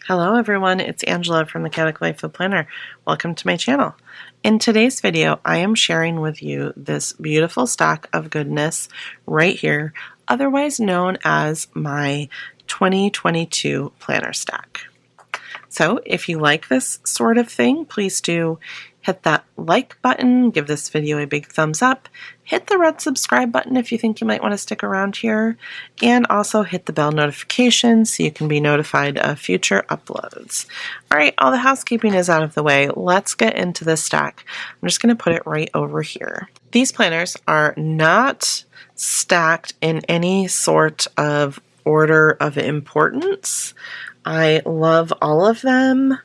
Hello everyone, it's Angela from the Chaotic Life of Planner. Welcome to my channel. In today's video, I am sharing with you this beautiful stack of goodness right here, otherwise known as my 2022 planner stack. So if you like this sort of thing, please do hit that like button, give this video a big thumbs up, hit the red subscribe button if you think you might want to stick around here, and also hit the bell notification so you can be notified of future uploads. Alright, all the housekeeping is out of the way. Let's get into this stack. I'm just going to put it right over here. These planners are not stacked in any sort of order of importance. I love all of them,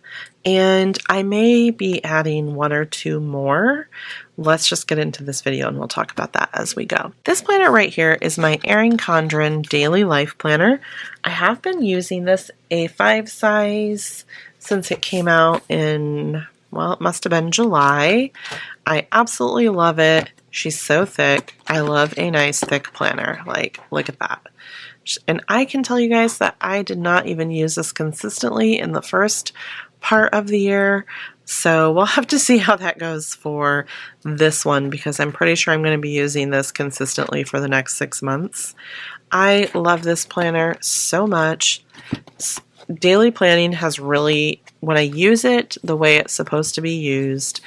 and I may be adding one or two more. Let's just get into this video and we'll talk about that as we go. This planner right here is my Erin Condren Daily Life Planner. I have been using this A5 size since it came out in, well, it must have been July. I absolutely love it. She's so thick. I love a nice thick planner. Like, look at that. And I can tell you guys that I did not even use this consistently in the first part of the year, so we'll have to see how that goes for this one, because I'm pretty sure I'm going to be using this consistently for the next 6 months. I love this planner so much. Daily planning has really, when I use it the way it's supposed to be used,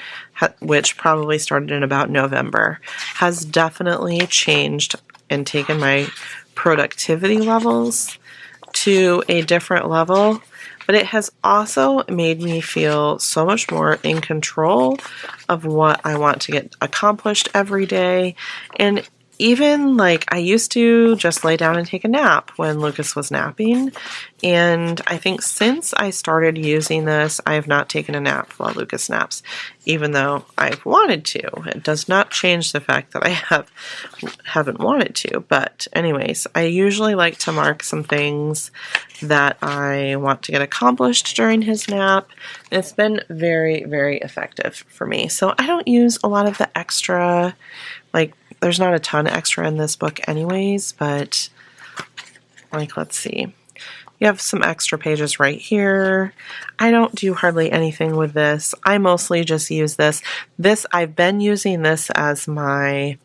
which probably started in about November, has definitely changed and taken my productivity levels to a different level, but it has also made me feel so much more in control of what I want to get accomplished every day. And even like I used to just lay down and take a nap when Lucas was napping, and I think since I started using this, I have not taken a nap while Lucas naps, even though I've wanted to. It does not change the fact that I haven't wanted to. But anyways, I usually like to mark some things that I want to get accomplished during his nap, and it's been very, very effective for me. So I don't use a lot of the extra, like, there's not a ton extra in this book anyways, but like, let's see. You have some extra pages right here. I don't do hardly anything with this. I mostly just use this. I've been using this as my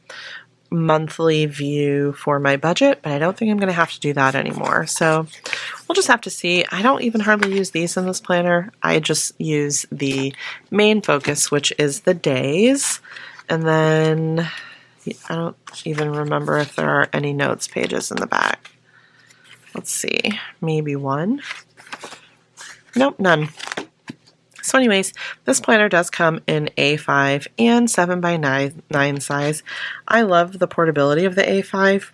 monthly view for my budget, but I don't think I'm going to have to do that anymore. So we'll just have to see. I don't even hardly use these in this planner. I just use the main focus, which is the days, and then I don't even remember if there are any notes pages in the back. Let's see, maybe one. Nope, none. So anyways, this planner does come in A5 and 7x9 size. I love the portability of the A5.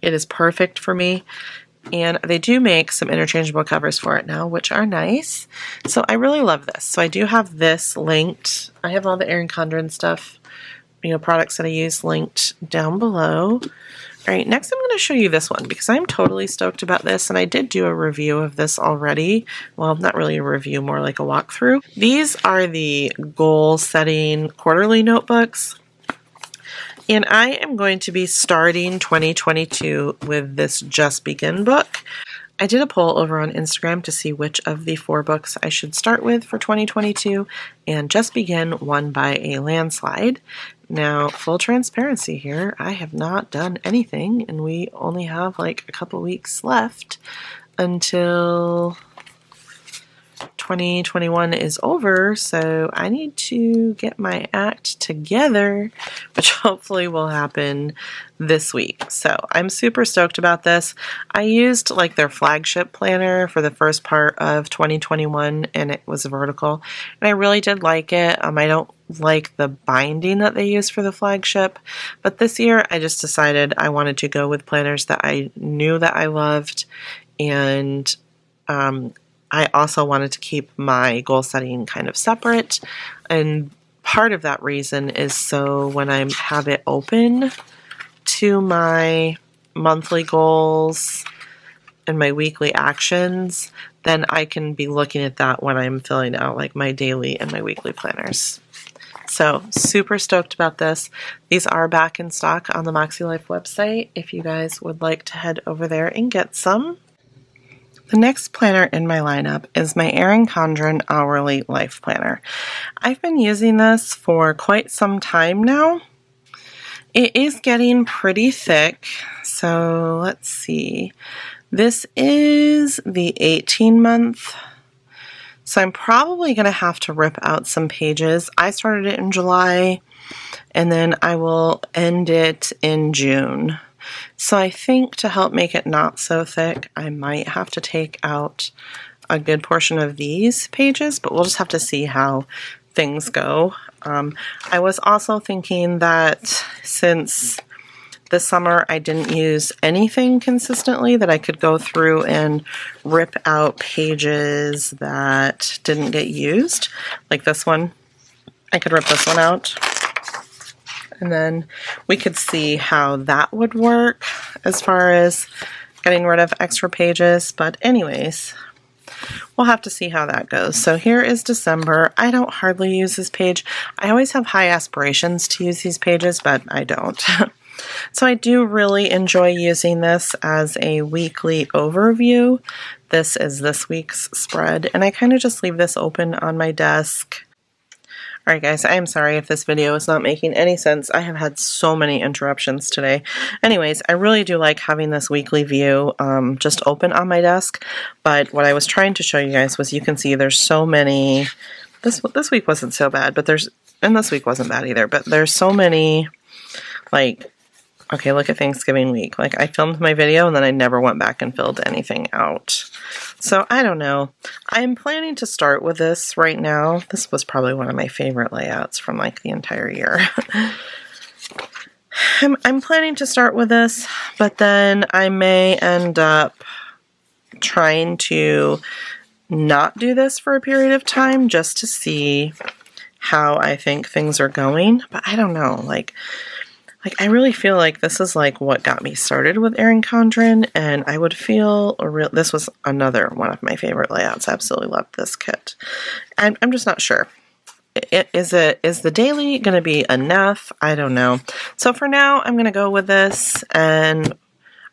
It is perfect for me. And they do make some interchangeable covers for it now, which are nice. So I really love this. So I do have this linked. I have all the Erin Condren stuff, products that I use linked down below. All right, next I'm going to show you this one because I'm totally stoked about this, and I did do a review of this already. Well, not really a review, more like a walkthrough. These are the goal setting quarterly notebooks, and I am going to be starting 2022 with this Just Begin book. I did a poll over on Instagram to see which of the 4 books I should start with for 2022, and Just Begin won by a landslide. Now, full transparency here, I have not done anything, and we only have like a couple weeks left until 2021 is over, so I need to get my act together, which hopefully will happen this week. So I'm super stoked about this. I used like their flagship planner for the first part of 2021, and it was vertical, and I really did like it. I don't like the binding that they use for the flagship, but this year I just decided I wanted to go with planners that I knew that I loved, and I also wanted to keep my goal setting kind of separate, and part of that reason is so when I have it open to my monthly goals and my weekly actions, then I can be looking at that when I'm filling out like my daily and my weekly planners. So super stoked about this. These are back in stock on the Moxie Life website if you guys would like to head over there and get some. The next planner in my lineup is my Erin Condren Hourly Life Planner. I've been using this for quite some time now. It is getting pretty thick, so let's see. This is the 18-month, so I'm probably going to have to rip out some pages. I started it in July, and then I will end it in June. So I think to help make it not so thick, I might have to take out a good portion of these pages, but we'll just have to see how things go. I was also thinking that since this summer I didn't use anything consistently, that I could go through and rip out pages that didn't get used, like this one. I could rip this one out. And then we could see how that would work as far as getting rid of extra pages. But anyways, we'll have to see how that goes. So here is December. I don't hardly use this page. I always have high aspirations to use these pages, but I don't. So I do really enjoy using this as a weekly overview. This is this week's spread, and I kind of just leave this open on my desk. Alright guys, I am sorry if this video is not making any sense. I have had so many interruptions today. Anyways, I really do like having this weekly view just open on my desk, but what I was trying to show you guys was you can see there's so many, this week wasn't so bad, but and this week wasn't bad either, but there's so many, like, okay, look at Thanksgiving week. Like, I filmed my video and then I never went back and filled anything out. So, I don't know. I'm planning to start with this right now. This was probably one of my favorite layouts from, like, the entire year. I'm planning to start with this, but then I may end up trying to not do this for a period of time just to see how I think things are going. But I don't know, like I really feel like this is like what got me started with Erin Condren, and I would feel this was another one of my favorite layouts. I absolutely loved this kit. I'm just not sure. Is the daily going to be enough? I don't know. So for now, I'm going to go with this, and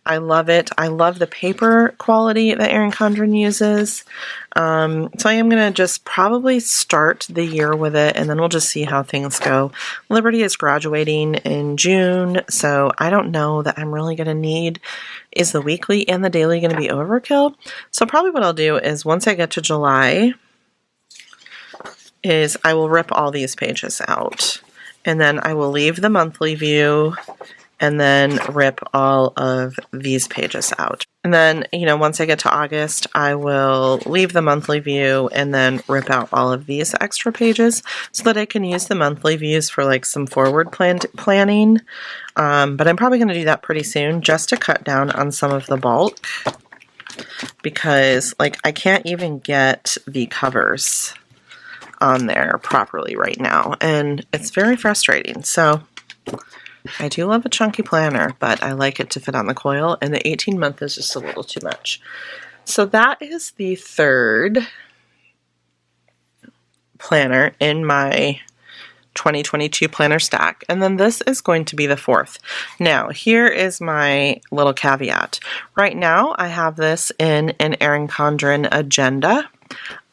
I love it. I love the paper quality that Erin Condren uses. So I am going to just probably start the year with it, and then we'll just see how things go. Liberty is graduating in June, so I don't know that I'm really going to need, is the weekly and the daily going to be overkill? So probably what I'll do is once I get to July, is I will rip all these pages out, and then I will leave the monthly view, and then rip all of these pages out. And then, you know, once I get to August, I will leave the monthly view and then rip out all of these extra pages so that I can use the monthly views for like some forward planning. But I'm probably going to do that pretty soon just to cut down on some of the bulk, because like I can't even get the covers on there properly right now, and it's very frustrating. So I do love a chunky planner, but I like it to fit on the coil, and the 18-month is just a little too much. So that is the third planner in my 2022 planner stack, and then this is going to be the fourth. Now, here is my little caveat. Right now, I have this in an Erin Condren agenda.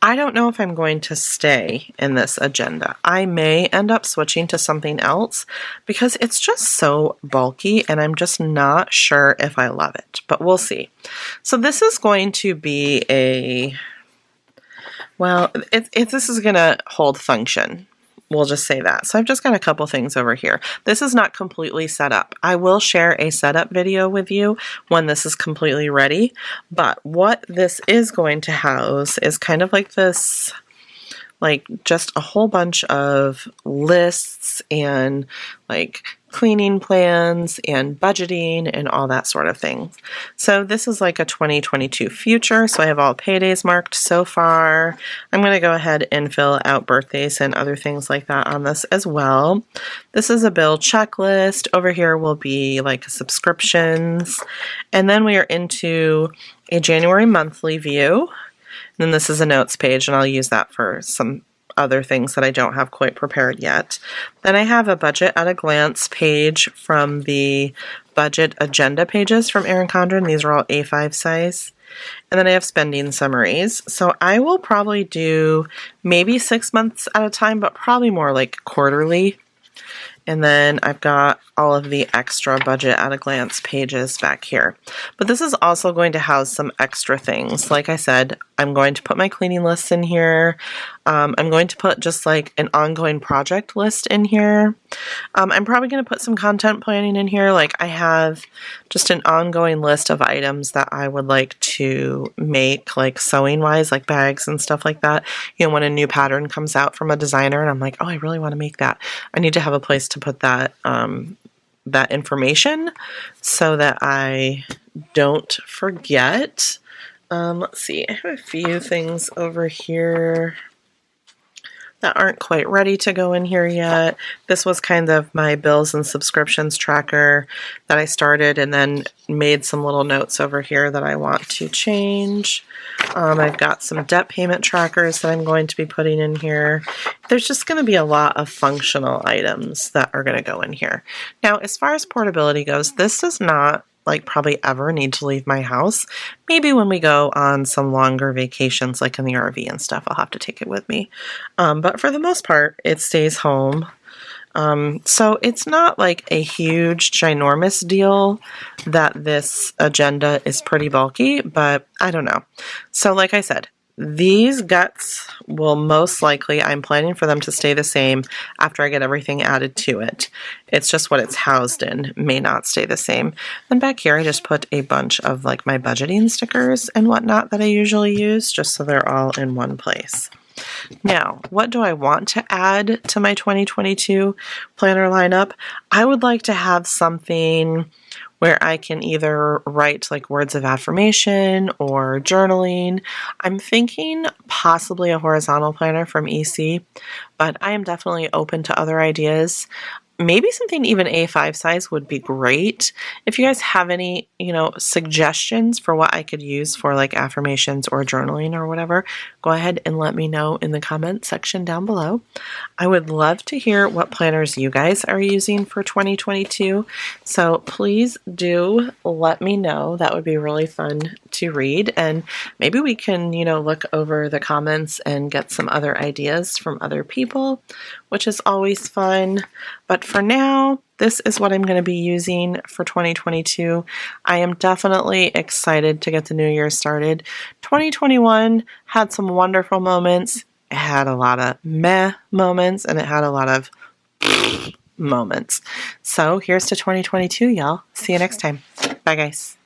I don't know if I'm going to stay in this agenda. I may end up switching to something else because it's just so bulky and I'm just not sure if I love it, but we'll see. So this is going to be a, well, this is going to hold function. We'll just say that. So I've just got a couple things over here. This is not completely set up. I will share a setup video with you when this is completely ready. But what this is going to house is kind of like this, like just a whole bunch of lists and like cleaning plans and budgeting and all that sort of thing. So this is like a 2022 future. So I have all paydays marked so far. I'm going to go ahead and fill out birthdays and other things like that on this as well. This is a bill checklist. Over here will be like subscriptions. And then we are into a January monthly view. And then this is a notes page, and I'll use that for some other things that I don't have quite prepared yet. Then I have a budget at a glance page from the budget agenda pages from Erin Condren. These are all A5 size. And then I have spending summaries. So I will probably do maybe 6 months at a time, but probably more like quarterly. And then I've got all of the extra budget at a glance pages back here. But this is also going to house some extra things. Like I said, I'm going to put my cleaning lists in here. I'm going to put just like an ongoing project list in here. I'm probably going to put some content planning in here. Like I have just an ongoing list of items that I would like to make, like sewing wise, like bags and stuff like that. You know, when a new pattern comes out from a designer and I'm like, oh, I really want to make that. I need to have a place to put that, that information so that I don't forget. Let's see, I have a few things over here that aren't quite ready to go in here yet. This was kind of my bills and subscriptions tracker that I started and then made some little notes over here that I want to change. I've got some debt payment trackers that I'm going to be putting in here. There's just going to be a lot of functional items that are going to go in here. Now, as far as portability goes, this does not like probably ever need to leave my house. Maybe when we go on some longer vacations, like in the RV and stuff, I'll have to take it with me. But for the most part, it stays home. So it's not like a huge, ginormous deal that this agenda is pretty bulky, but I don't know. So like I said, these guts will most likely, I'm planning for them to stay the same after I get everything added to it. It's just what it's housed in may not stay the same. Then back here I just put a bunch of like my budgeting stickers and whatnot that I usually use just so they're all in one place. Now, what do I want to add to my 2022 planner lineup? I would like to have something where I can either write like words of affirmation or journaling. I'm thinking possibly a horizontal planner from EC, but I am definitely open to other ideas. Maybe something even A5 size would be great. If you guys have any, suggestions for what I could use for like affirmations or journaling or whatever, go ahead and let me know in the comment section down below. I would love to hear what planners you guys are using for 2022. So please do let me know. That would be really fun to read. And maybe we can, look over the comments and get some other ideas from other people, which is always fun. But for now, this is what I'm going to be using for 2022. I am definitely excited to get the new year started. 2021 had some wonderful moments. It had a lot of meh moments, and it had a lot of moments. So here's to 2022, y'all. See you next time. Bye, guys.